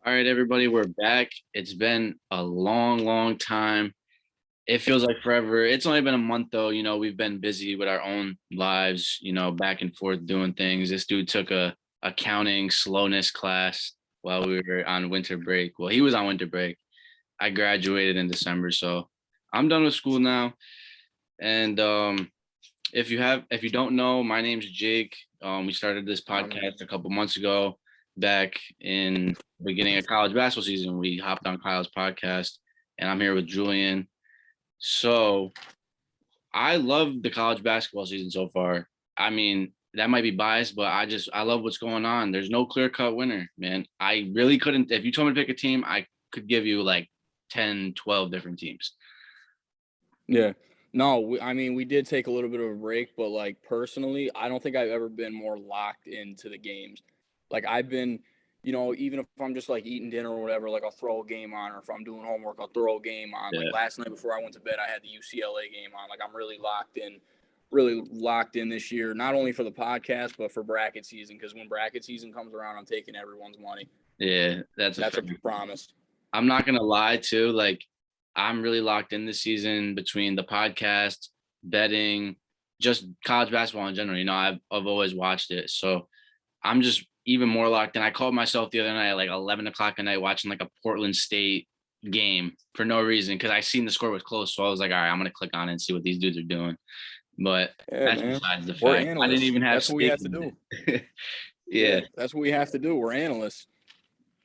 All right, everybody, we're back. It's been a long, long time. It feels like forever. It's only been a month, though. We've been busy with our own lives, back and forth doing things. This dude took a accounting slowness class while we were on winter break. Well, he was on winter break. I graduated in December, so I'm done with school now. And if you don't know, my name's Jake. We started this podcast a couple months ago, back in the beginning of college basketball season. We hopped on Kyle's podcast, and I'm here with Julian. So I love the college basketball season so far. I mean, that might be biased, but I love what's going on. There's no clear-cut winner, man. I really couldn't. If you told me to pick a team, I could give you like 10, 12 different teams. Yeah. No, we did take a little bit of a break, but like personally, I don't think I've ever been more locked into the games. Like I've been, even if I'm just like eating dinner or whatever, like I'll throw a game on, or if I'm doing homework, I'll throw a game on. Yeah. Like last night before I went to bed, I had the UCLA game on. Like I'm really locked in this year, not only for the podcast, but for bracket season. Because when bracket season comes around, I'm taking everyone's money. Yeah, that's a promise. I'm not gonna lie too. Like I'm really locked in this season between the podcast, betting, just college basketball in general. I've always watched it, so I'm just even more locked in. I called myself the other night at like 11 o'clock at night watching like a Portland State game for no reason because I seen the score was close, so I was like, all right, I'm gonna click on it and see what these dudes are doing. But that's besides the fact. I didn't even have. That's what we have to do. Yeah, that's what we have to do. We're analysts.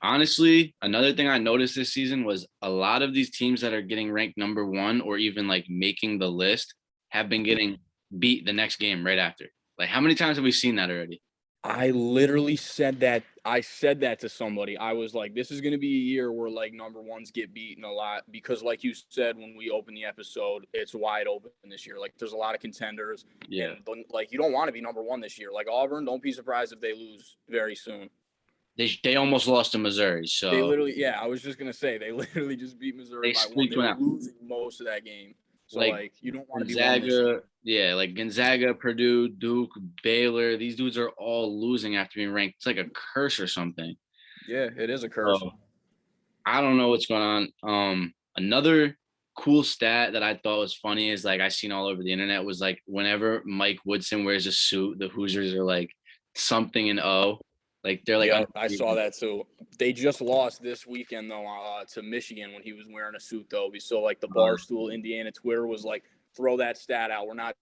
Honestly, another thing I noticed this season was a lot of these teams that are getting ranked number one or even like making the list have been getting beat the next game right after. Like, how many times have we seen that already? I literally said that. I said that to somebody. I was like, this is going to be a year where like number ones get beaten a lot because like you said, when we opened the episode, it's wide open this year. Like there's a lot of contenders. Yeah. And like you don't want to be number one this year. Like Auburn, don't be surprised if they lose very soon. They almost lost to Missouri, so they literally. I was just gonna say they literally just beat Missouri by one. They were losing most of that game, so like you don't want to be Gonzaga. Yeah, like Gonzaga, Purdue, Duke, Baylor. These dudes are all losing after being ranked. It's like a curse or something. Yeah, it is a curse. So, I don't know what's going on. Another cool stat that I thought was funny is like I seen all over the internet was like whenever Mike Woodson wears a suit, the Hoosiers are like something in O. Like they're like, I saw that too. They just lost this weekend though to Michigan when he was wearing a suit though. So like the Barstool Indiana Twitter was like, throw that stat out. We're not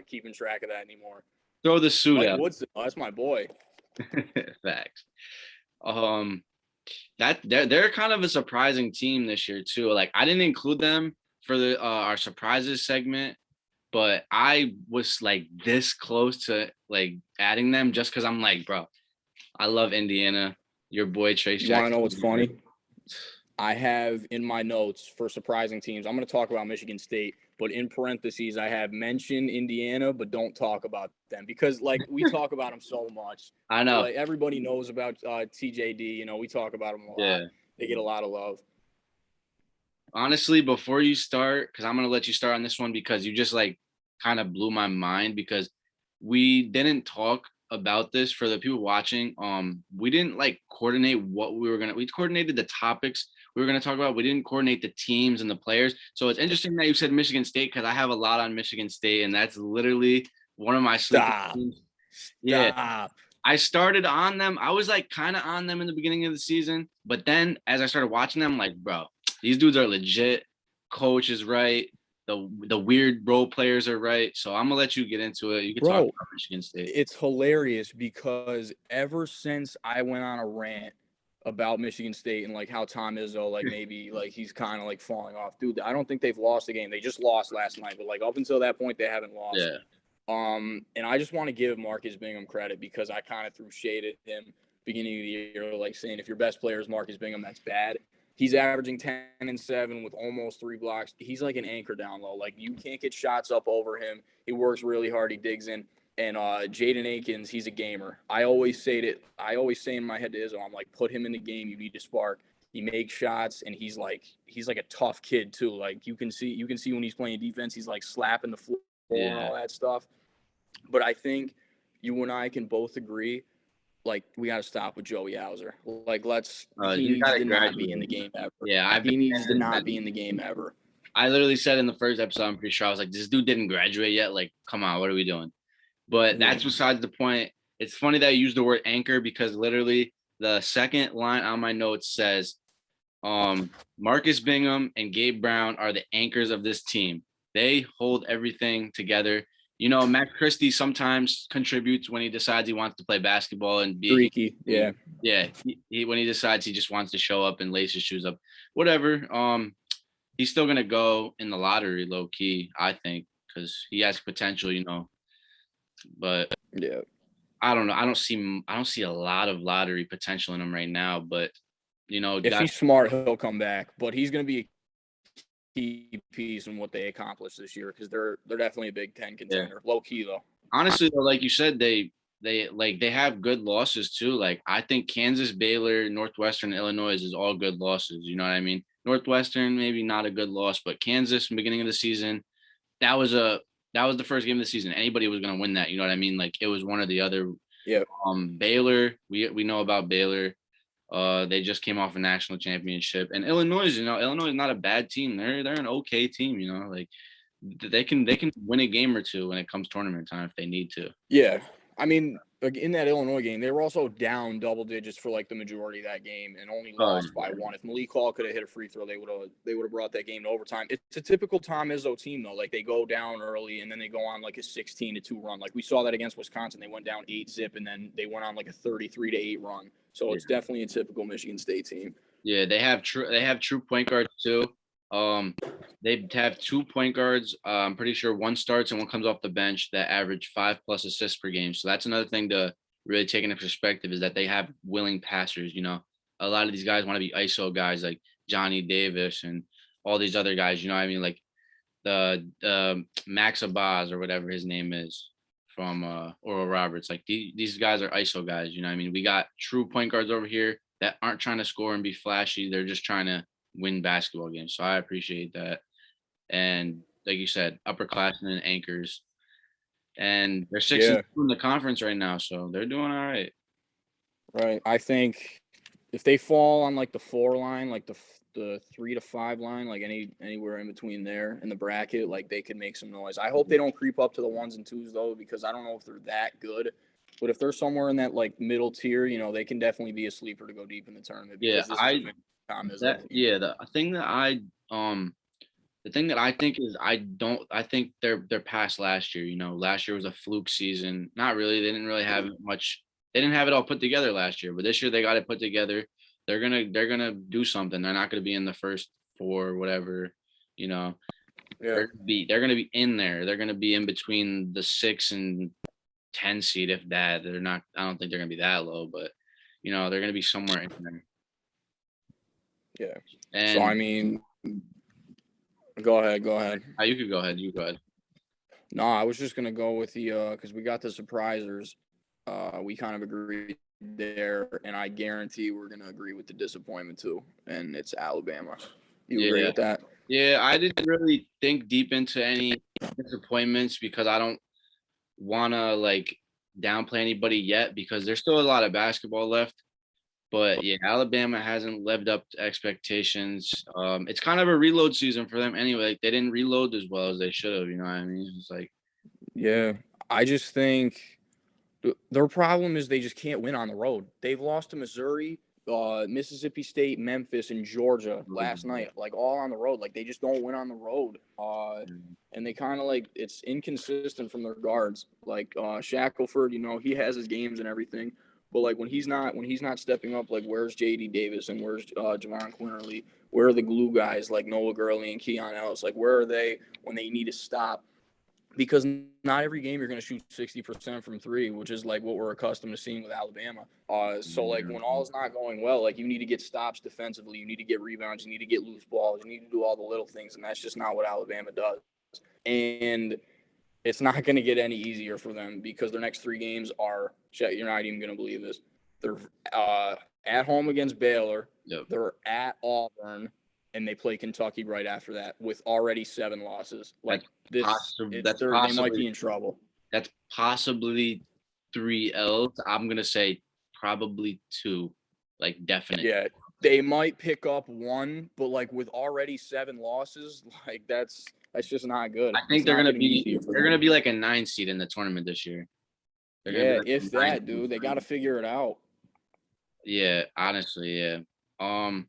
keeping track of that anymore. Throw the suit Mike out. Woodson, that's my boy. Facts. That they're kind of a surprising team this year too. Like I didn't include them for the our surprises segment, but I was like this close to like adding them just because I'm like, bro, I love Indiana. Your boy Trace Jackson. You want to know what's funny? I have in my notes for surprising teams. I'm going to talk about Michigan State, but in parentheses, I have mention Indiana, but don't talk about them because, like, we talk about them so much. I know. Like everybody knows about TJD. We talk about them a lot. Yeah. They get a lot of love. Honestly, before you start, because I'm going to let you start on this one because you just like kind of blew my mind because we didn't talk about this for the people watching. We didn't like coordinate what we coordinated the topics we were going to talk about. We didn't coordinate the teams and the players. So it's interesting that you said Michigan State because I have a lot on Michigan State and that's literally one of my sleeping teams. Yeah. I started on them. I was like kind of on them in the beginning of the season, but then as I started watching them, I'm like, bro, these dudes are legit. Coach is right. The weird role players are right. So I'm gonna let you get into it. You can talk about Michigan State. It's hilarious because ever since I went on a rant about Michigan State and like how Tom Izzo, like maybe like he's kind of like falling off. Dude, I don't think they've lost a game. They just lost last night, but like up until that point, they haven't lost. Yeah. And I just want to give Marcus Bingham credit because I kind of threw shade at him beginning of the year, like saying if your best player is Marcus Bingham, that's bad. He's averaging 10 and 7 with almost 3 blocks. He's like an anchor down low. Like you can't get shots up over him. He works really hard. He digs in. And Jaden Akins, he's a gamer. I always say in my head to Izzo, I'm like, put him in the game. You need to spark. He makes shots, and he's like a tough kid too. Like you can see when he's playing defense, he's like slapping the floor and all that stuff. But I think you and I can both agree like we got to stop with Joey Hauser. Like he He's needs got to to not be in the graduate. game ever. Yeah, He needs to not be in the game ever. I literally said in the first episode, I'm pretty sure I was like, this dude didn't graduate yet. Like, come on, what are we doing? But that's besides the point. It's funny that I use the word anchor because literally the second line on my notes says, Marcus Bingham and Gabe Brown are the anchors of this team. They hold everything together. You know, Matt Christie sometimes contributes when he decides he wants to play basketball and be freaky. Yeah. Yeah. He when he decides he just wants to show up and lace his shoes up, whatever. He's still gonna go in the lottery low key, I think, because he has potential, you know. But yeah, I don't know. I don't see a lot of lottery potential in him right now. But you know, if he's smart, he'll come back. But he's gonna be a key piece in what they accomplish this year because they're definitely a Big Ten contender. Yeah. Low key though. Honestly, though, like you said, they have good losses too. Like I think Kansas, Baylor, Northwestern, Illinois is all good losses. You know what I mean? Northwestern maybe not a good loss, but Kansas, beginning of the season, that was the first game of the season. Anybody was going to win that. You know what I mean? Like it was one or the other. Yeah. Baylor, we know about Baylor. They just came off a national championship, and Illinois, you know, Illinois is not a bad team. They're an okay team. You know, like they can win a game or two when it comes tournament time if they need to. Yeah. I mean, in that Illinois game, they were also down double digits for like the majority of that game and only lost by one. If Malik Hall could have hit a free throw, they would have brought that game to overtime. It's a typical Tom Izzo team though. Like they go down early and then they go on like a 16-2 run. Like we saw that against Wisconsin. They went down 8-0 and then they went on like a 33-8 run. So it's definitely a typical Michigan State team. Yeah, they have true point guards too. They have 2 point guards. I'm pretty sure one starts and one comes off the bench that average 5+ assists per game. So that's another thing to really take into perspective is that they have willing passers. You know, a lot of these guys want to be ISO guys like Johnny Davis and all these other guys. You know what I mean? Like the Max Abaz or whatever his name is from Oral Roberts. Like these guys are ISO guys. You know what I mean? We got true point guards over here that aren't trying to score and be flashy. They're just trying to win basketball games. So I appreciate that. And like you said, upperclassmen and anchors. And they're 6-2 in the conference right now, so they're doing all right. Right. I think if they fall on like the 4 line, like the 3 to 5 line, like anywhere in between there in the bracket, like they could make some noise. I hope they don't creep up to the 1s and 2s though, because I don't know if they're that good. But if they're somewhere in that like middle tier, you know, they can definitely be a sleeper to go deep in the tournament. Yeah, the thing that I think is I think they're past last year. You know, last year was a fluke season. Not really. They didn't really have much. They didn't have it all put together last year, but this year they got it put together. They're gonna do something. They're not gonna be in the first 4 or whatever. You know, they're gonna be in there. They're gonna be in between the 6 and 10 seed, if that. They're not. I don't think they're gonna be that low, but you know, they're gonna be somewhere in there. Yeah. And so I mean. Go ahead. You could go ahead. You go ahead. No, I was just gonna go with the because we got the surprisers. We kind of agreed there, and I guarantee we're gonna agree with the disappointment too, and it's Alabama. You agree with that? Yeah, I didn't really think deep into any disappointments because I don't want to like downplay anybody yet because there's still a lot of basketball left. But yeah, Alabama hasn't lived up to expectations. It's kind of a reload season for them anyway. Like, they didn't reload as well as they should have. You know what I mean? It's like, yeah, I just think their problem is they just can't win on the road. They've lost to Missouri, Mississippi State, Memphis, and Georgia last night, like all on the road. Like they just don't win on the road. And they kind of like it's inconsistent from their guards. Like Shackelford, you know, he has his games and everything. But like when he's not stepping up, like where's J.D. Davis and where's Javon Quinterly? Where are the glue guys like Noah Gurley and Keon Ellis? Like where are they when they need to stop? Because not every game you're going to shoot 60% from 3, which is like what we're accustomed to seeing with Alabama. So like when all is not going well, like you need to get stops defensively, you need to get rebounds, you need to get loose balls, you need to do all the little things, and that's just not what Alabama does. And it's not going to get any easier for them because their next 3 games are, you're not even going to believe this. They're at home against Baylor. Yep. They're at Auburn, and they play Kentucky right after that with already 7 losses. Like they might be in trouble. That's possibly 3 L's. I'm going to say probably 2, like definite. Yeah, they might pick up 1, but like with already 7 losses, like that's just not good. I think It's not they're getting easier for them. gonna be like a 9 seed in the tournament this year. They're gonna be Yeah, like if a 9 that, dude, they got to seed. figure it out. Yeah, honestly, yeah. Um,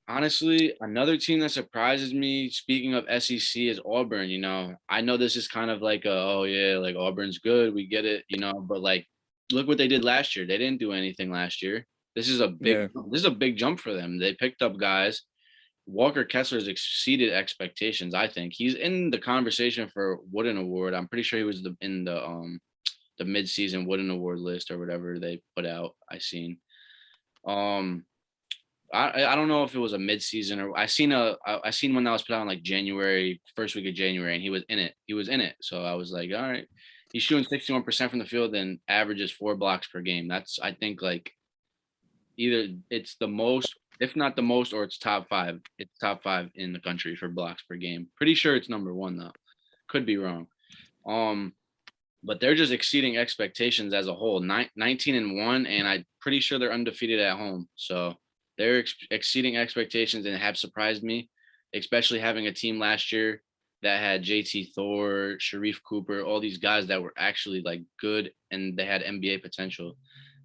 Honestly, another team that surprises me, speaking of SEC, is Auburn. I know this is kind of like oh yeah, like Auburn's good, we get it, but like look what they did last year. They didn't do anything last year. Yeah, This is a big jump for them. They picked up guys. Walker Kessler's exceeded expectations, I think. He's in the conversation for Wooden Award. I'm pretty sure he was in the mid-season Wooden Award list or whatever they put out. I seen. Um I don't know if it was a mid-season or I seen one that was put out in like January, first week of January, and he was in it. He was in it. So I was like, all right. He's shooting 61% from the field and averages 4 blocks per game. That's, I think, like either it's the most, if not the most, or it's top 5. It's top 5 in the country for blocks per game. Pretty sure it's number 1 though. Could be wrong. But they're just exceeding expectations as a whole. 19-1, and I'm pretty sure they're undefeated at home. So they're exceeding expectations and have surprised me, especially having a team last year that had JT Thor, Sharif Cooper, all these guys that were actually like good and they had NBA potential.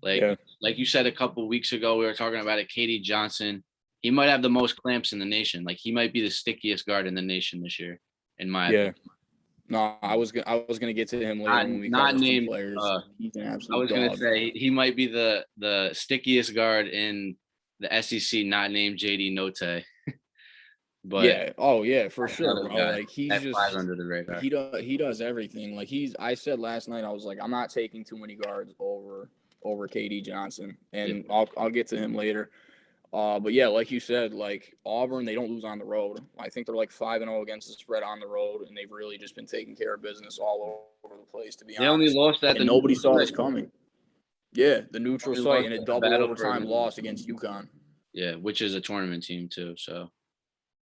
Like yeah, like you said a couple weeks ago, we were talking about it. KD Johnson, he might have the most clamps in the nation. Like he might be the stickiest guard in the nation this year, in my yeah. opinion. No, I was gonna get to him later when we Not cover some named. players. He's an I absolute was gonna dog. say he might be the stickiest guard in the SEC, not named JD Note, but Yeah. Oh yeah, for that's sure, another bro. guy Like he's that flies just under the radar. he does everything. Like I said last night, I was like, I'm not taking too many guards over KD Johnson, Yeah. and I'll get to him later. But yeah, like you said, like Auburn, they don't lose on the road. I think they're like 5-0 against the spread on the road, and they've really just been taking care of business all over the place, to be They only honest. lost at And the nobody neutral saw this site. coming. Yeah, the neutral Only site lost and a at the double battle for overtime loss against UConn. yeah, which is a tournament team too. So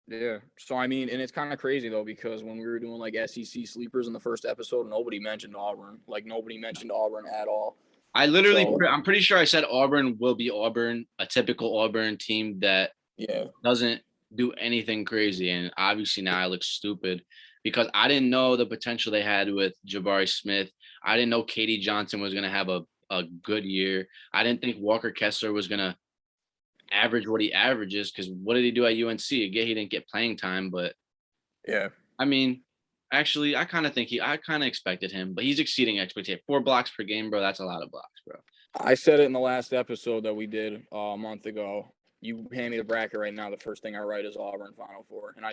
Yeah. So I mean, and it's kind of crazy though, because when we were doing like SEC sleepers in the first episode, nobody mentioned Auburn. Like nobody mentioned Auburn at all. So I'm pretty sure I said Auburn will be Auburn, a typical Auburn team that yeah, doesn't do anything crazy. And obviously now I look stupid because I didn't know the potential they had with Jabari Smith. I didn't know Katie Johnson was going to have a good year. I didn't think Walker Kessler was going to average what he averages because what did he do at UNC? Again, he didn't get playing time, but yeah. I mean, actually, I kind of expected him, but he's exceeding expectations. 4 blocks per game, bro. That's a lot of blocks, bro. I said it in the last episode that we did a month ago. You hand me the bracket right now, the first thing I write is Auburn Final Four, and I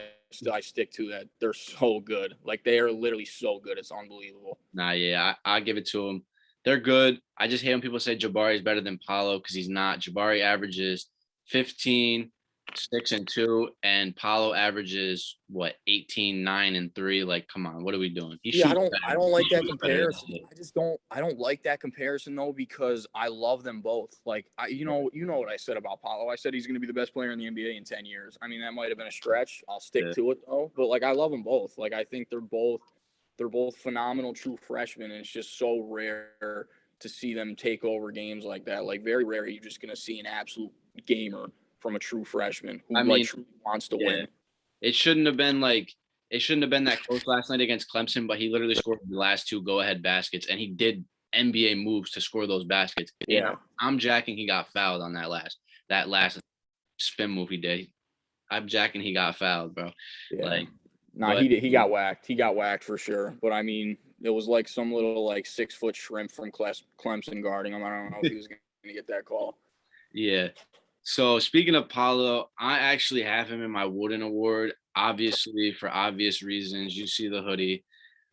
stick to that. They're so good, like they are literally so good. It's unbelievable. Nah, yeah, I give it to him. They're good. I just hate when people say Jabari is better than Paulo because he's not. Jabari averages 15, 6 and 2, and Paulo averages what 18, 9 and 3. Like, come on, what are we doing? He Yeah, shoots I better. don't He like that shoots better than comparison. shit. I don't like that comparison though, because I love them both. Like you know what I said about Paulo. I said he's going to be the best player in the NBA in 10 years. I mean, that might have been a stretch. I'll stick Yeah. to it though. But like I love them both. Like I think they're both phenomenal true freshmen, and it's just so rare to see them take over games like that. Like very rare you're just going to see an absolute gamer from a true freshman who I like mean, truly wants to yeah. win. It shouldn't have been that close last night against Clemson, but he literally scored the last 2 go-ahead baskets, and he did NBA moves to score those baskets. Yeah. I'm jacking he got fouled on that last spin move he did. I'm jacking he got fouled, bro. Yeah. Like, Nah, he got whacked. He got whacked for sure. But I mean, it was like some little like 6-foot shrimp from Clemson guarding him. I don't know if he was going to get that call. yeah. So speaking of Paulo, I actually have him in my Wooden Award, obviously for obvious reasons. You see the hoodie.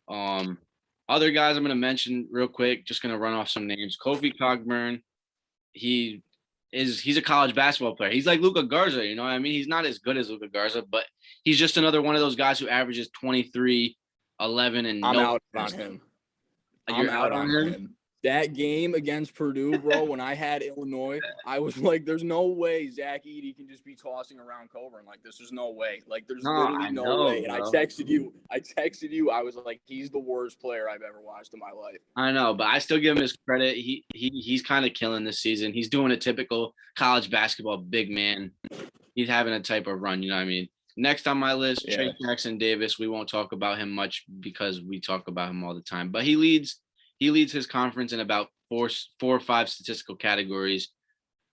Other guys I'm going to mention real quick, just going to run off some names. Kofi Cogburn, he's a college basketball player. He's like Luka Garza, you know what I mean? He's not as good as Luka Garza, but he's just another one of those guys who averages 23, 11, and I'm no. out on him. You're out on him? That game against Purdue, bro, when I had Illinois, I was like, there's no way Zach Edey can just be tossing around Coburn. Like, this is no way. Like, there's No, literally I no know, way. And I bro. texted you. I was like, he's the worst player I've ever watched in my life. I know, but I still give him his credit. He's kind of killing this season. He's doing a typical college basketball big man. He's having a type of run, you know what I mean? Next on my list, Yeah. Trey Jackson Davis. We won't talk about him much because we talk about him all the time. But he leads his conference in about four or five statistical categories,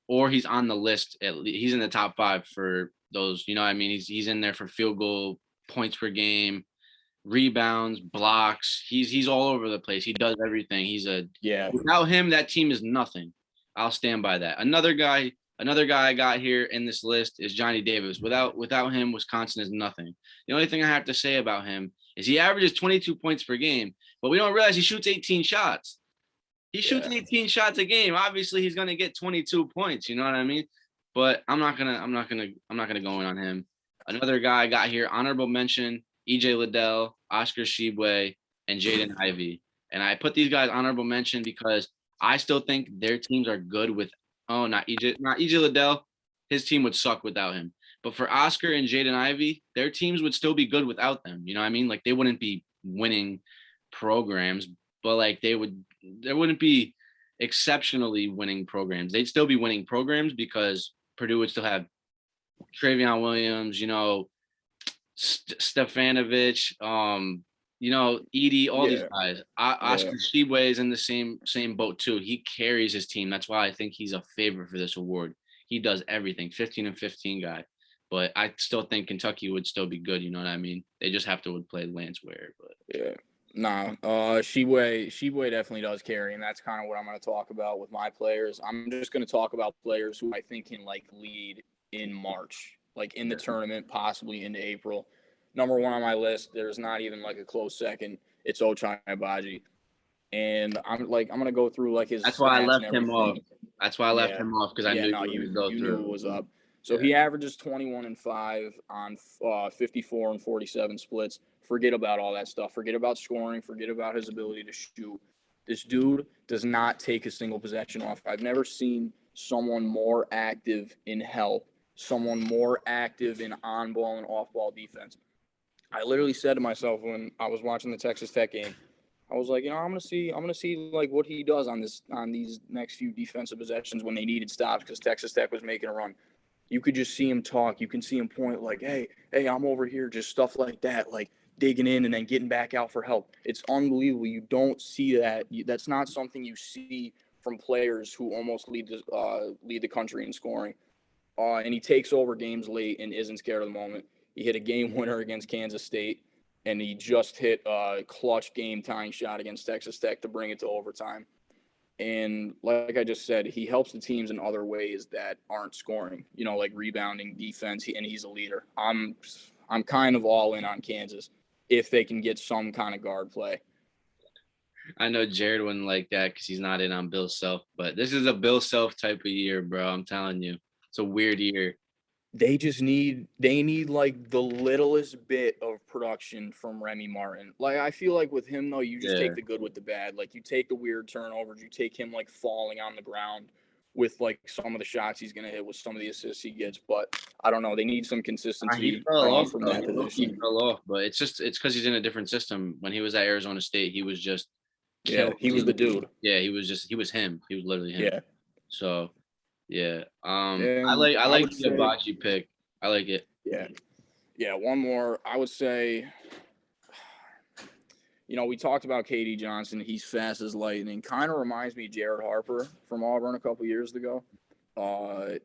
or he's on the list. He's in the top 5 for those. You know what I mean? He's in there for field goal, points per game, rebounds, blocks. He's all over the place. He does everything. Without him, that team is nothing. I'll stand by that. Another guy I got here in this list is Johnny Davis. Without him, Wisconsin is nothing. The only thing I have to say about him is he averages 22 points per game, but we don't realize he shoots 18 shots. He shoots 18 shots a game. Obviously, he's gonna get 22 points. You know what I mean? But I'm not gonna go in on him. Another guy I got here, honorable mention, EJ Liddell, Oscar Tshiebwe, and Jaden Ivey. And I put these guys honorable mention because I still think their teams are good with not EJ Liddell. His team would suck without him. But for Oscar and Jaden Ivey, their teams would still be good without them. You know what I mean? Like they wouldn't be winning programs, but like there wouldn't be exceptionally winning programs. They'd still be winning programs because Purdue would still have Travion Williams, Stefanovic, Edie, all these guys. Oscar Tshiebwe is in the same boat too. He carries his team. That's why I think he's a favorite for this award. He does everything. 15 and 15 guy. But I still think Kentucky would still be good. You know what I mean? They just have to play Lance Ware. But yeah. Nah, Tshiebwe definitely does carry, and that's kind of what I'm going to talk about with my players. I'm just going to talk about players who I think can like lead in March, like in the tournament, possibly into April. Number 1 on my list, there's not even like a close second. It's Ochai Agbaji, and I'm going to go through like his. That's why I stats left him off. That's why I left him off because I knew you knew it was up. So he averages 21 and 5 on 54 and 47 splits. Forget about all that stuff. Forget about scoring. Forget about his ability to shoot. This dude does not take a single possession off. I've never seen someone more active in help, someone more active in on-ball and off-ball defense. I literally said to myself when I was watching the Texas Tech game, I was like, I'm gonna see like what he does on these next few defensive possessions when they needed stops because Texas Tech was making a run. You could just see him talk. You can see him point like, hey, I'm over here, just stuff like that, like digging in and then getting back out for help. It's unbelievable. You don't see that. That's not something you see from players who almost lead the country in scoring. And he takes over games late and isn't scared of the moment. He hit a game winner against Kansas State, and he just hit a clutch game-tying shot against Texas Tech to bring it to overtime. And like I just said, he helps the teams in other ways that aren't scoring, like rebounding, defense, and he's a leader. I'm kind of all in on Kansas if they can get some kind of guard play. I know Jared wouldn't like that because he's not in on Bill Self, but this is a Bill Self type of year, bro. I'm telling you. It's a weird year. They need like the littlest bit of production from Remy Martin. Like I feel like with him though, you just take the good with the bad. Like you take the weird turnovers, you take him like falling on the ground with like some of the shots he's gonna hit with some of the assists he gets. But I don't know. They need some consistency He fell off from that position. He fell off, but it's because he's in a different system. When he was at Arizona State, he was just he was the dude. Yeah, he was him. He was literally him. Yeah. So yeah. And I like the Agbaji pick. I like it. Yeah. Yeah. One more. I would say, we talked about KD Johnson. He's fast as lightning. Kind of reminds me of Jared Harper from Auburn a couple years ago.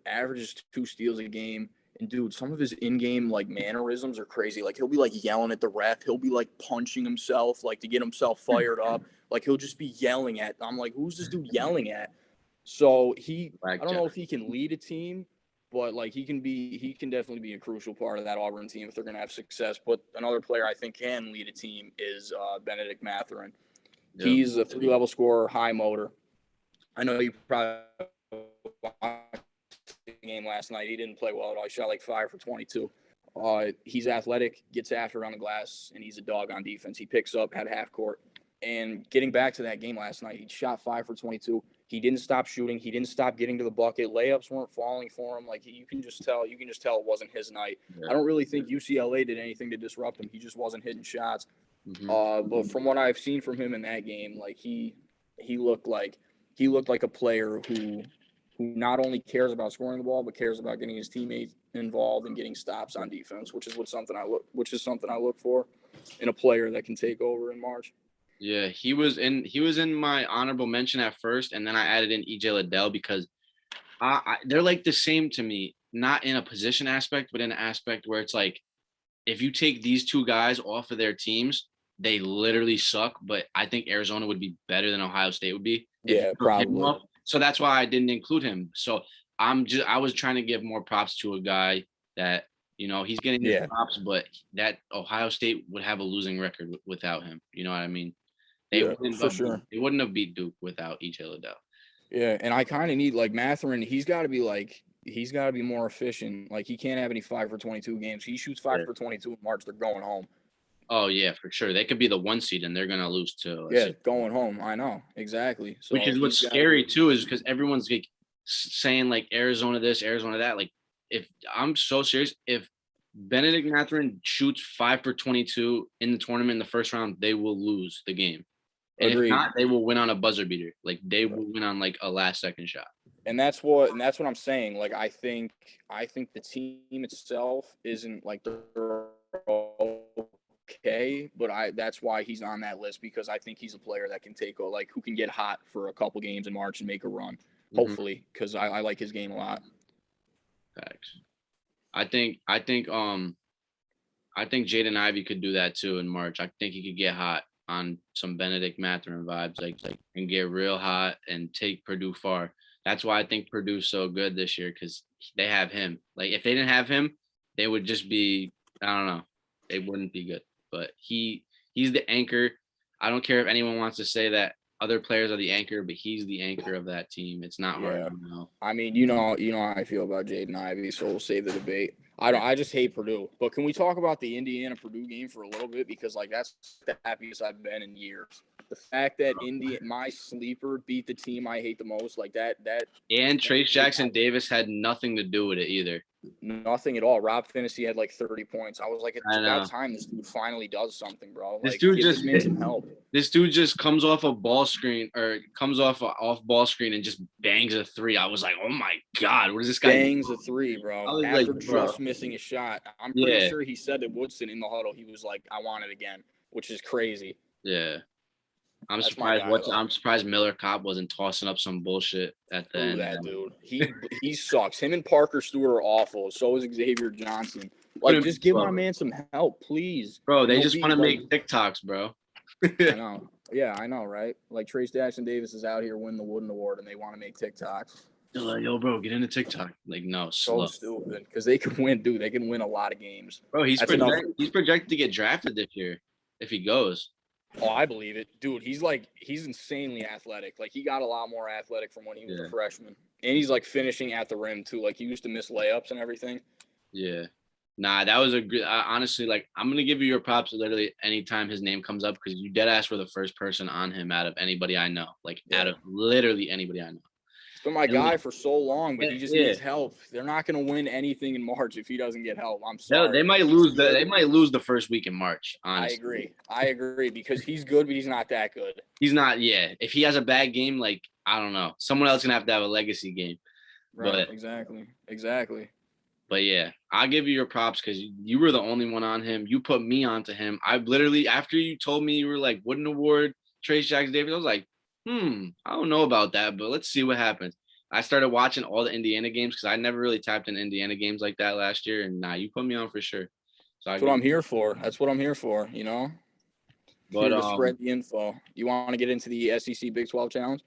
Averages 2 steals a game. And dude, some of his in-game like mannerisms are crazy. Like he'll be like yelling at the ref. He'll be like punching himself like to get himself fired up. Like he'll just be yelling at. I'm like, who's this dude yelling at? So I don't know if he can lead a team, but like he can definitely be a crucial part of that Auburn team if they're going to have success. But another player I think can lead a team is Benedict Matherin. Yep. He's a 3-level scorer, high motor. I know you probably watched the game last night. He didn't play well at all. He shot like 5 for 22. He's athletic, gets after around the glass, and he's a dog on defense. He picks up at half court. And getting back to that game last night, he shot 5 for 22. He didn't stop shooting. He didn't stop getting to the bucket. Layups weren't falling for him. Like you can just tell. You can just tell it wasn't his night. Yeah. I don't really think UCLA did anything to disrupt him. He just wasn't hitting shots. Mm-hmm. But from what I've seen from him in that game, like he looked like a player who not only cares about scoring the ball but cares about getting his teammates involved and getting stops on defense, which is something I look for in a player that can take over in March. Yeah, he was in my honorable mention at first, and then I added in EJ Liddell because they're like the same to me, not in a position aspect, but in an aspect where it's like if you take these two guys off of their teams, they literally suck. But I think Arizona would be better than Ohio State would be. Yeah, probably. So that's why I didn't include him. So I was trying to give more props to a guy that, he's getting his props, but that Ohio State would have a losing record without him. You know what I mean? They wouldn't have beat Duke without EJ Liddell. Yeah, and I kind of need like Matherin. He's got to be more efficient. Like he can't have any 5 for 22 games. He shoots 5 for 22 in March. They're going home. Oh yeah, for sure. They could be the 1 seed and they're gonna lose too. Yeah, going home. I know exactly. So which is what's scary too, is because everyone's like saying like Arizona this, Arizona that. Like, if I'm so serious, if Benedict Matherin shoots 5 for 22 in the tournament in the first round, they will lose the game. And if not, they will win on a buzzer beater. Like they will win on like a last second shot. And that's what I'm saying. Like I think the team itself isn't like they're okay, but that's why he's on that list, because I think he's a player that can who can get hot for a couple games in March and make a run. Hopefully, because I like his game a lot. Facts. I think Jaden Ivey could do that too in March. I think he could get hot on some Benedict Matherin vibes, like and get real hot and take Purdue far. That's why I think Purdue's so good this year, because they have him. Like if they didn't have him, they would just be, I don't know, they wouldn't be good. But he's the anchor. I don't care if anyone wants to say that other players are the anchor, but he's the anchor of that team. It's not hard to know. I mean, you know how I feel about Jaden Ivey, so we'll save the debate. I just hate Purdue. But can we talk about the Indiana-Purdue game for a little bit? Because, that's the happiest I've been in years. The fact that my sleeper beat the team I hate the most, that. And Trace Jackson Davis had nothing to do with it either. Nothing at all. Rob Finney had 30 points. I was like, it's about time this dude finally does something, bro. This dude just needs some help. This dude just comes off a ball screen off ball screen and just bangs a 3. I was like, oh my God, what is this guy? Bangs a 3, bro. After just missing a shot. I'm pretty sure he said to Woodson in the huddle, he was like, I want it again, which is crazy. Yeah. I'm surprised Miller Kopp wasn't tossing up some bullshit at the end. That dude. He sucks. Him and Parker Stewart are awful. So is Xavier Johnson. Just give my man some help, please. Bro, they just want to make TikToks, bro. I know. Yeah, I know, right? Trace Jackson Davis is out here winning the Wooden Award, and they want to make TikToks. They're like, yo, bro, get into TikTok. No, so stupid. Because they can win, dude. They can win a lot of games. Bro, he's projected to get drafted this year if he goes. Oh, I believe it. Dude, he's insanely athletic. He got a lot more athletic from when he was a freshman. And he's, finishing at the rim, too. He used to miss layups and everything. Yeah. Nah, that was a good – honestly, I'm going to give you your props literally anytime his name comes up, because you deadass were the first person on him out of anybody I know. Out of literally anybody I know. He's been my guy for so long, but he just needs help. They're not going to win anything in March if he doesn't get help. I'm sorry. No, they might lose the first week in March, honestly. I agree because he's good, but he's not that good. He's not, If he has a bad game, I don't know. Someone else going to have a legacy game. Right, exactly. But, yeah, I'll give you your props because you were the only one on him. You put me onto him. I literally, after you told me you were Wooden Award, Trace Jackson Davis, I was like, I don't know about that, but let's see what happens. I started watching all the Indiana games because I never really tapped in Indiana games like that last year. And you put me on for sure. So That's what I'm here for. But to spread the info. You want to get into the SEC Big 12 Challenge?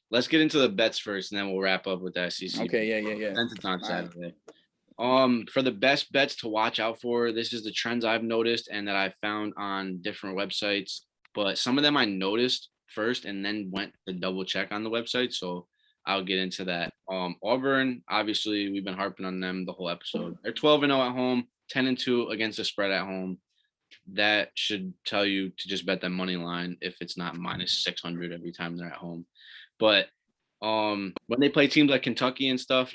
Let's get into the bets first, and then we'll wrap up with the SEC. Okay, yeah. Since it's on Saturday. Right. For the best bets to watch out for, this is the trends I've noticed and that I found on different websites. But some of them I noticed first and then went to double check on the website. So I'll get into that. Auburn, obviously, we've been harping on them the whole episode. They're 12-0 at home, 10-2 against the spread at home. that should tell you to just bet that money line if it's not minus 600 every time they're at home. But when they play teams like Kentucky and stuff,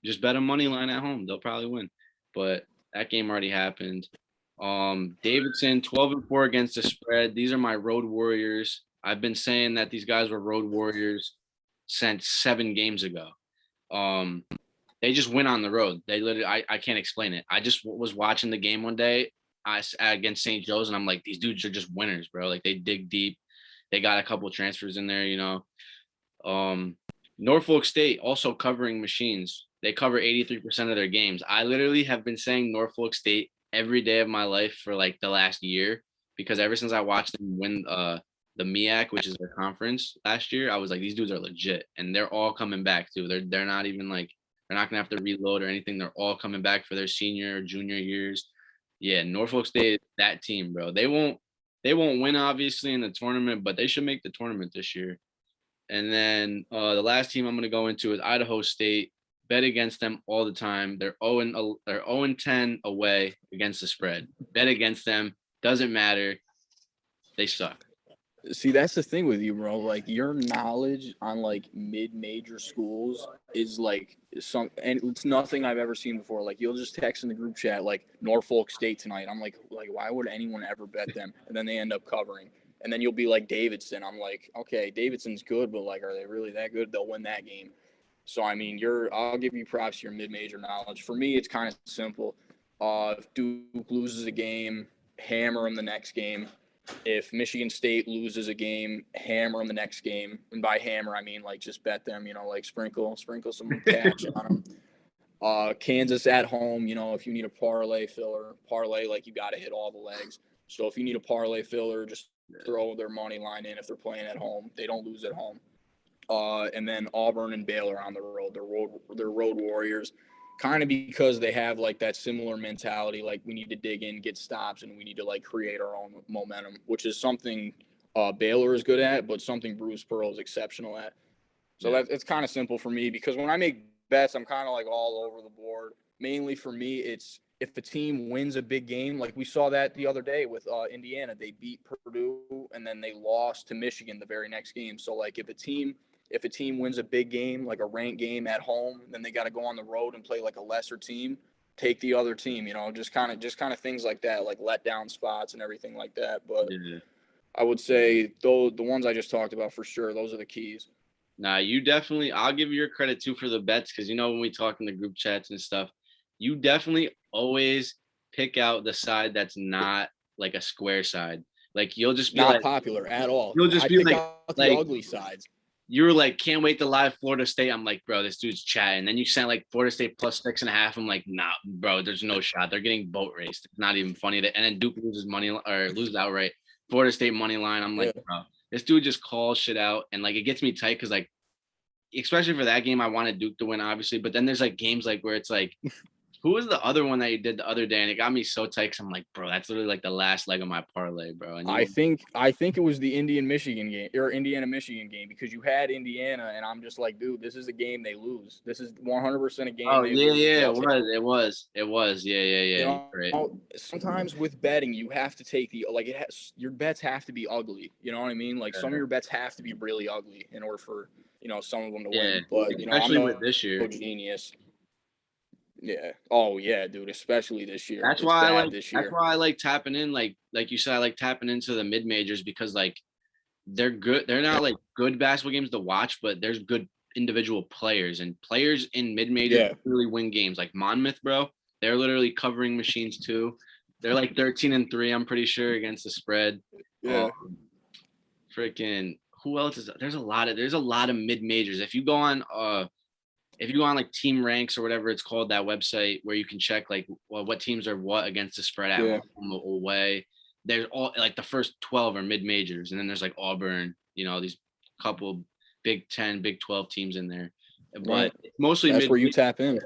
just bet a money line at home. They'll probably win. But that game already happened. Davidson 12-4 against the spread. These are my road warriors. I've been saying that these guys were road warriors since 7 games ago. They just went on the road. They literally, I can't explain it. I just was watching the game one day against St. Joe's, and I'm like, these dudes are just winners, bro. Like, they dig deep. They got a couple transfers in there, Norfolk State also covering machines. They cover 83% of their games. I literally have been saying Norfolk State every day of my life for like the last year, because ever since I watched them win the MEAC, which is their conference last year, I was like, these dudes are legit, and they're all coming back too. They're not even like, they're not gonna have to reload or anything. They're all coming back for their senior or junior years. Yeah, Norfolk State, that team, bro. They won't win obviously in the tournament, but they should make the tournament this year. And then the last team I'm going to go into is Idaho State. Bet against them all the time. They're 0-10 away against the spread. Bet against them. Doesn't matter. They suck. See, that's the thing with you, bro. Like, your knowledge on like mid-major schools is like and it's nothing I've ever seen before. Like, you'll just text in the group chat like Norfolk State tonight. I'm like, why would anyone ever bet them? And then they end up covering. And then you'll be like Davidson. I'm like, okay, Davidson's good, but like, are they really that good? They'll win that game. So I mean, I'll give you props to your mid-major knowledge. For me, it's kind of simple. If Duke loses a game, hammer them the next game. If Michigan State loses a game, hammer them the next game. And by hammer, I mean like just bet them. Like sprinkle some cash on them. Kansas at home. If you need a parlay filler, like you got to hit all the legs. So if you need a parlay filler, just throw their money line in if they're playing at home. They don't lose at home. And then Auburn and Baylor on the road. They're road warriors, kind of because they have like that similar mentality. Like, we need to dig in, get stops, and we need to like create our own momentum, which is something Baylor is good at, but something Bruce Pearl is exceptional at. So it's kind of simple for me, because when I make bets, I'm kind of like all over the board. Mainly for me, it's if a team wins a big game, like we saw that the other day with Indiana. They beat Purdue and then they lost to Michigan the very next game. So like if a team wins a big game, like a ranked game at home, then they got to go on the road and play like a lesser team, take the other team, just kind of things like that, like let down spots and everything like that. But I would say the ones I just talked about, for sure, those are the keys. Nah, you definitely, I'll give you your credit too for the bets, because when we talk in the group chats and stuff, you definitely always pick out the side that's not like a square side. Like, you'll just be not like popular at all. You'll just I be pick like out the ugly sides. You were like, can't wait to live Florida State. I'm like, bro, this dude's chatting. And then you sent like Florida State plus 6.5. I'm like, nah, bro, there's no shot. They're getting boat raced. It's not even funny. And then Duke loses loses outright. Florida State money line. I'm like, bro, this dude just calls shit out. And like, it gets me tight because like, especially for that game, I wanted Duke to win, obviously. But then there's like games like where it's like, who was the other one that you did the other day? And it got me so tight because I'm like, bro, that's literally like the last leg of my parlay, bro. And I think it was the Indiana-Michigan game, because you had Indiana, and I'm just like, dude, this is a game they lose. This is 100% a game. Oh, they yeah, lose. yeah, it was. Yeah. Right. Sometimes with betting, you have to take your bets have to be ugly. You know what I mean? Like, some of your bets have to be really ugly in order for, some of them to win. But, especially I'm with this year. Genius. Yeah. Oh yeah, dude. Especially this year. That's why I like tapping in, like you said, I like tapping into the mid majors, because like they're good. They're not like good basketball games to watch, but there's good individual players, and players in mid majors really win games. Like Monmouth, bro, they're literally covering machines too. They're like 13-3, I'm pretty sure, against the spread. Yeah. Freaking who else is? There's a lot of mid majors. If you go on like Team Ranks or whatever it's called, that website where you can check like what teams are what against the spread at home away, there's all like the first 12 are mid majors, and then there's like Auburn, these couple Big 10, Big 12 teams in there. But mostly that's where you tap in.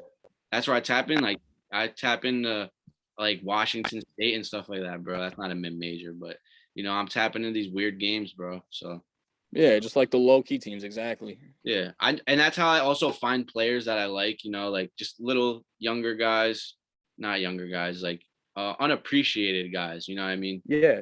That's where I tap in. Like I tap into like Washington State and stuff like that, bro. That's not a mid major, but I'm tapping into these weird games, bro. So yeah, just like the low key teams, exactly. Yeah, and that's how I also find players that I like. Like just little younger guys, not younger guys, like unappreciated guys. You know what I mean? Yeah,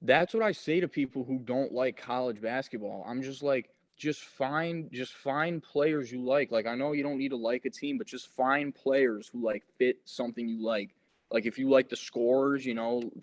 that's what I say to people who don't like college basketball. I'm just like, just find players you like. Like I know you don't need to like a team, but just find players who like fit something you like. Like if you like the scorers,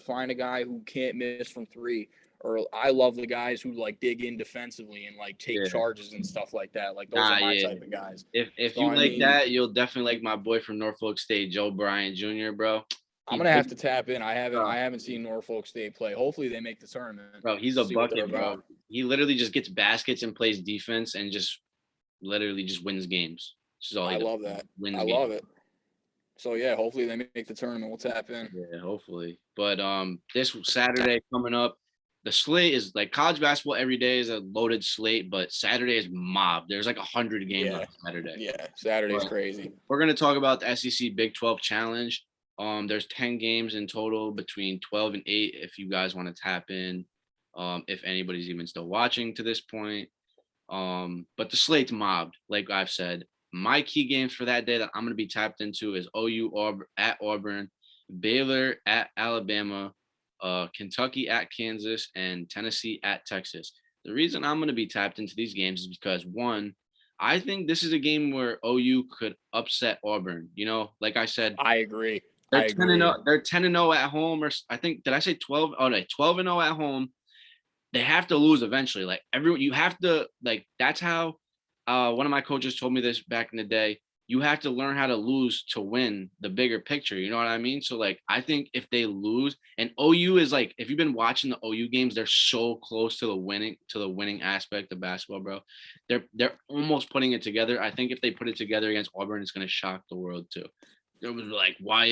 find a guy who can't miss from three. Or I love the guys who like dig in defensively and like take Yeah. charges and stuff like that. Like those are Nah, my yeah. type of guys. If So you I like mean, that, you'll definitely like my boy from Norfolk State, Joe Bryant Jr., bro. I'm He gonna have takes, to tap in. I haven't bro, I haven't seen Norfolk State play. Hopefully they make the tournament. bro, he's a See what they're bucket, about. bro. He literally just gets baskets and plays defense and just literally just wins games. This is all he I does. love that. I Wins love games. it. So yeah, hopefully they make the tournament. We'll tap in. Yeah, hopefully. But this Saturday coming up, the slate is like college basketball every day is a loaded slate, but Saturday is mob. There's like 100 games on Yeah, Saturday. yeah. Saturday's But crazy. we're gonna talk about the SEC Big 12 Challenge. There's 10 games in total between 12 and 8 if you guys want to tap in. If anybody's even still watching to this point. But the slate's mobbed, like I've said. My key games for that day that I'm gonna be tapped into is OU at Auburn, Baylor at Alabama, Kentucky at Kansas, and Tennessee at Texas. The reason I'm gonna be tapped into these games is because one, I think this is a game where OU could upset Auburn. You know, like I said, I agree. they're I 10 and agree. 0. They're 10 and 0 at home, or I think did I say 12? Oh no, 12 and 0 at home. They have to lose eventually. Like everyone, you have to like. That's how. One of my coaches told me this back in the day. You have to learn how to lose to win the bigger picture. You know what I mean? So like, I think if they lose, and OU is like, if you've been watching the OU games, they're so close to the winning aspect of basketball, bro. They're almost putting it together. I think if they put it together against Auburn, it's gonna shock the world too. It was like, why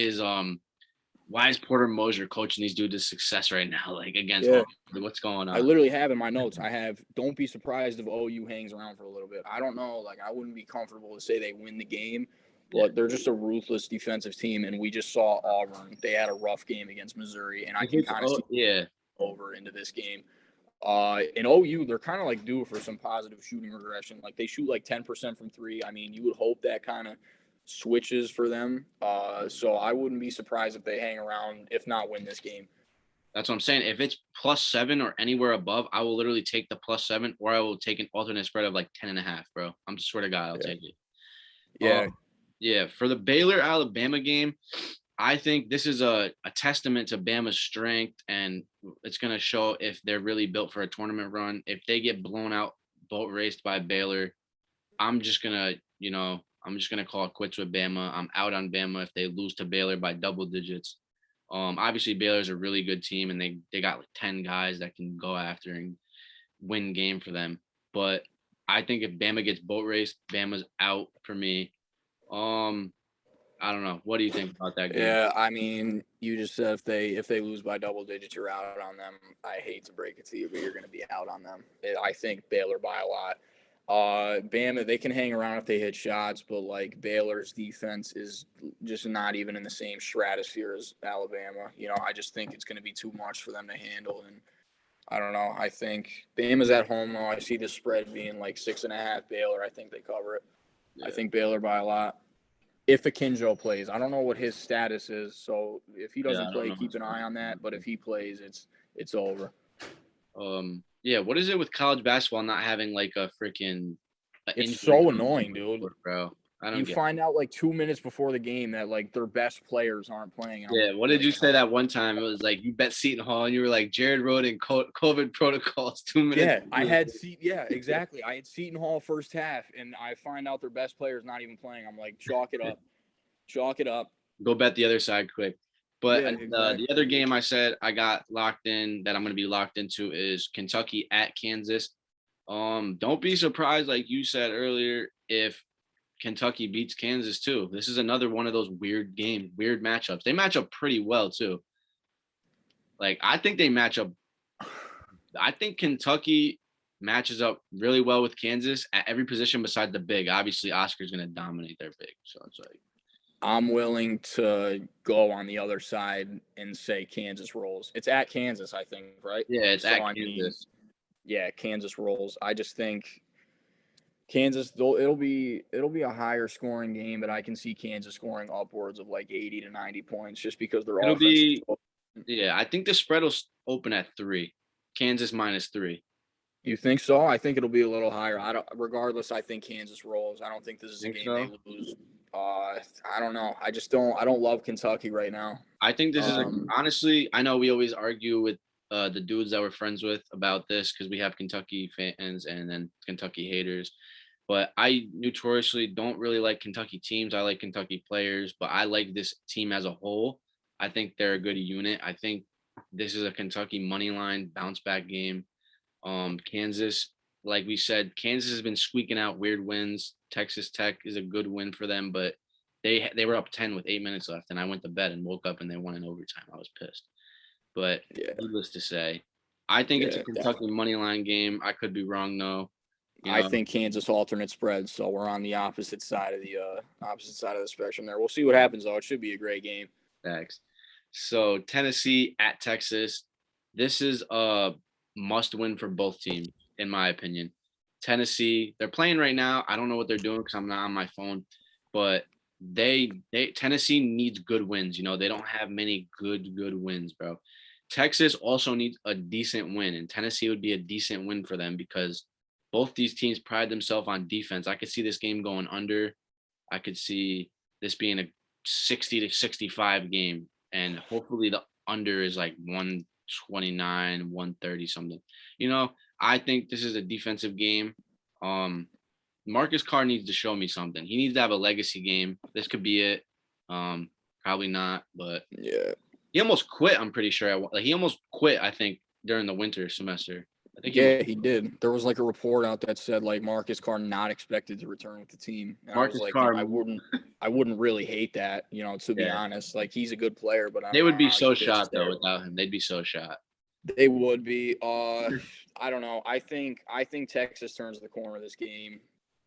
is Porter Moser coaching these dudes to success right now? Like against Yeah. Auburn? What's going I on? literally have in my notes. I have. Don't be surprised if OU hangs around for a little bit. I don't know. Like I wouldn't be comfortable to say they win the game, Yeah. but they're just a ruthless defensive team, and we just saw Auburn. They had a rough game against Missouri, and I can kind of see Yeah. over into this game. In OU, they're kind of like due for some positive shooting regression. Like they shoot like 10% from three. I mean, you would hope that kind of switches for them. So I wouldn't be surprised if they hang around, if not win this game. That's what I'm saying. If it's +7 or anywhere above, I will literally take the +7, or I will take an alternate spread of like 10.5, bro. I'm swear to God, I'll take it. Yeah. Yeah. For the Baylor Alabama game, I think this is a testament to Bama's strength, and it's gonna show if they're really built for a tournament run. If they get blown out, boat raced by Baylor, I'm just gonna, I'm just gonna call it quits with Bama. I'm out on Bama if they lose to Baylor by double digits. Obviously Baylor's a really good team, and they got like 10 guys that can go after and win game for them. But I think if Bama gets boat raced, Bama's out for me. Um, I don't know. What do you think about that game? Yeah, I mean, you just said if they lose by double digits, you're out on them. I hate to break it to you, but you're going to be out on them. I think Baylor by a lot. Bama, they can hang around if they hit shots, but like Baylor's defense is just not even in the same stratosphere as Alabama. I just think it's going to be too much for them to handle, and I don't know. I think Bama's at home though. I see the spread being like 6.5 Baylor. I think they cover it. Yeah. I think Baylor by a lot. If Akinjo plays, I don't know what his status is. So if he doesn't play, keep an eye on that. But if he plays, it's over. Yeah. What is it with college basketball not having like a freaking? It's so annoying, dude. Bro. I don't You get find out like 2 minutes before the game that like their best players aren't playing. Yeah, what did you say that one time? It was like you bet Seton Hall, and you were like Jared Rhodes and COVID protocols 2 minutes. Yeah, I had yeah, exactly. I had Seton Hall first half, and I find out their best player's not even playing. I'm like, chalk it up, chalk it up. Go bet the other side quick. But Yeah, exactly. the other game I said I got locked in that I'm going to be locked into is Kentucky at Kansas. Don't be surprised, like you said earlier, if Kentucky beats Kansas too. This is another one of those weird matchups. They match up pretty well too. Like I think they match up. I think Kentucky matches up really well with Kansas at every position besides the big. Obviously, Oscar's going to dominate their big. So it's like I'm willing to go on the other side and say Kansas rolls. It's at Kansas, I think, right? yeah, it's So at I Kansas. mean, yeah, Kansas rolls. I just think Kansas, though, it'll be a higher scoring game, but I can see Kansas scoring upwards of like 80 to 90 points just because their It'll offense is be, so. yeah, I think the spread will open at 3. Kansas -3. You think so? I think it'll be a little higher. Regardless, I think Kansas rolls. I don't think this is a Think game they so? lose. I don't know. I don't love Kentucky right now. I think this is Um, honestly, I know we always argue with the dudes that we're friends with about this because we have Kentucky fans and then Kentucky haters. But I notoriously don't really like Kentucky teams. I like Kentucky players, but I like this team as a whole. I think they're a good unit. I think this is a Kentucky money line bounce back game. Kansas, like we said, Kansas has been squeaking out weird wins. Texas Tech is a good win for them, but they were up 10 with 8 minutes left, and I went to bed and woke up and they won in overtime. I was pissed. But yeah, needless to say, I think it's a yeah. Kentucky money line game. I could be wrong though. You I know, think Kansas alternate spread, so we're on the opposite side of the spectrum there. We'll see what happens though. It should be a great game. facts. So Tennessee at Texas. This is a must win for both teams, in my opinion. Tennessee, they're playing right now. I don't know what they're doing because I'm not on my phone, but they Tennessee needs good wins. You know, they don't have many good wins, bro. Texas also needs a decent win, and Tennessee would be a decent win for them because both these teams pride themselves on defense. I could see this game going under. I could see this being a 60 to 65 game, and hopefully the under is like 129, 130 something. You know, I think this is a defensive game. Um, Marcus Carr needs to show me something. He needs to have a legacy game. This could be it. Probably not, but Yeah. he almost quit. I'm pretty sure. Like he almost quit. I think during the winter semester. I think he almost, Yeah, he did. There was like a report out that said like Marcus Carr not expected to return with the team. And I was Marcus like, Carr. I wouldn't really hate that, to be Yeah, honest. Like he's a good player, but I they don't would know be how he so fits shot though there. without him. They'd be so shot. They would be. I don't know. I think Texas turns the corner this game.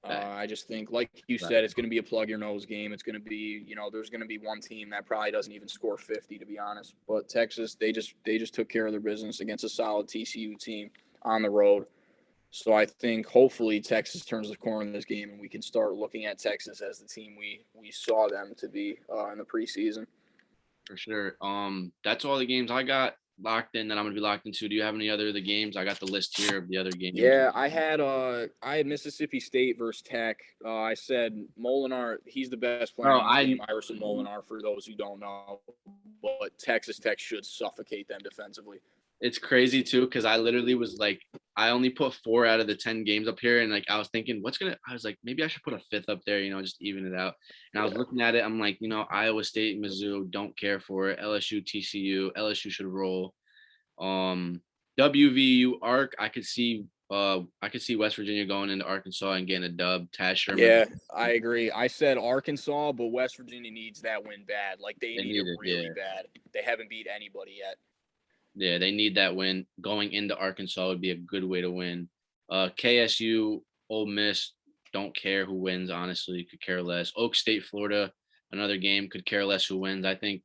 Fact, I just think, like you fact. said, it's going to be a plug your nose game. It's going to be, there's going to be one team that probably doesn't even score 50, to be honest. But Texas, they just took care of their business against a solid TCU team on the road. So I think hopefully Texas turns the corner in this game, and we can start looking at Texas as the team we saw them to be in the preseason. For sure. That's all the games I got locked in that I'm gonna be locked into. Do you have any other of the games? I got the list here of the other games. Yeah, I had Mississippi State versus Tech. I said Molinar, he's the best player Bro, on this game. Iverson Molinar, for those who don't know, but Texas Tech should suffocate them defensively. it's crazy too because I literally was like, I only put 4 out of the 10 games up here, and like I was thinking, I was like, maybe I should put a 5th up there, just even it out. And I was Yeah. looking at it, I'm like, Iowa State, Mizzou, don't care for it. LSU, TCU, LSU should roll. WVU, Arc, I could see West Virginia going into Arkansas and getting a dub. Taz Sherman, Yeah, I agree. I said Arkansas, but West Virginia needs that win bad. Like they they need need it it, really yeah. bad. They haven't beat anybody yet. Yeah, they need that win. Going into Arkansas would be a good way to win. KSU, Ole Miss, don't care who wins, honestly, could care less. Oak State, Florida, another game, could care less who wins. I think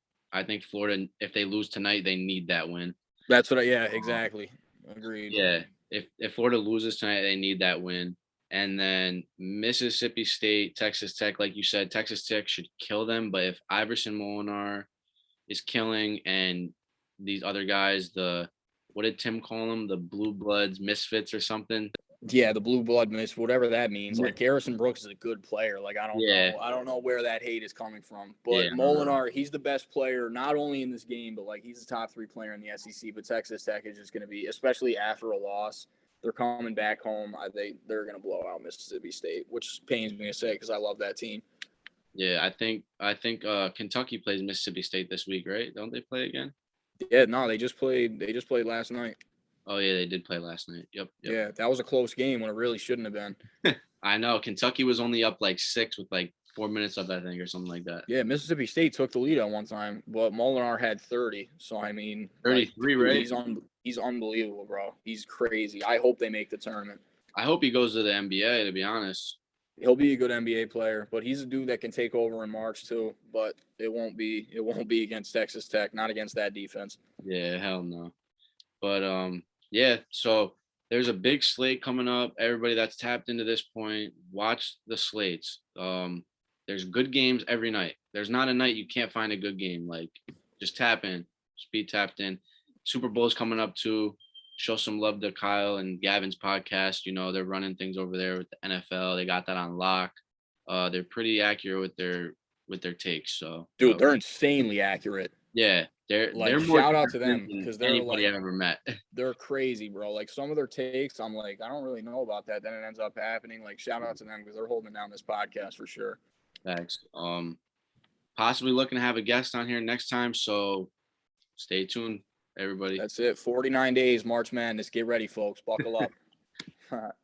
Florida, if they lose tonight, they need that win. That's what yeah, Um, exactly. Agreed. yeah, if Florida loses tonight, they need that win. And then Mississippi State, Texas Tech, like you said, Texas Tech should kill them. But if Iverson Molinar is killing and these other guys, what did Tim call them? The blue bloods, misfits or something. Yeah, the blue blood mist, whatever that means. Yeah. Like Garrison Brooks is a good player. Like Yeah. I don't know where that hate is coming from. Yeah. But Molinar, he's the best player not only in this game, but like he's the top 3 player in the SEC. But Texas Tech is just going to be, especially after a loss, they're coming back home. They're going to blow out Mississippi State, which pains me to say because I love that team. Yeah, I think Kentucky plays Mississippi State this week, right? Don't they play again? Yeah, no, they just played last night. Oh yeah, they did play last night. Yep. Yeah, that was a close game when it really shouldn't have been. I know Kentucky was only up like 6 with like 4 minutes up, I think, or something like that. Yeah, Mississippi State took the lead at one time, but Molinar had 30. So I mean, 33, dude, right? he's unbelievable, bro. He's crazy. I hope they make the tournament. I hope he goes to the NBA, to be honest. He'll be a good NBA player, but he's a dude that can take over in March too. But it won't be against Texas Tech, not against that defense. Yeah, hell no. But yeah, so there's a big slate coming up. Everybody that's tapped into this point, watch the slates. There's good games every night. There's not a night you can't find a good game. Like, just tap in, just be tapped in. Super Bowl's coming up too. Show some love to Kyle and Gavin's podcast. You know, they're running things over there with the NFL. They got that on lock. They're pretty accurate with their takes. So, Dude, they're insanely accurate. yeah, they're more shout out to them different than because they're anybody I've ever met. they're crazy, bro. Like some of their takes, I'm like, I don't really know about that. Then it ends up happening. Like shout out to them because they're holding down this podcast for sure. Thanks. Possibly looking to have a guest on here next time. So stay tuned, everybody. That's it. 49 days, March Madness. Get ready, folks. Buckle up.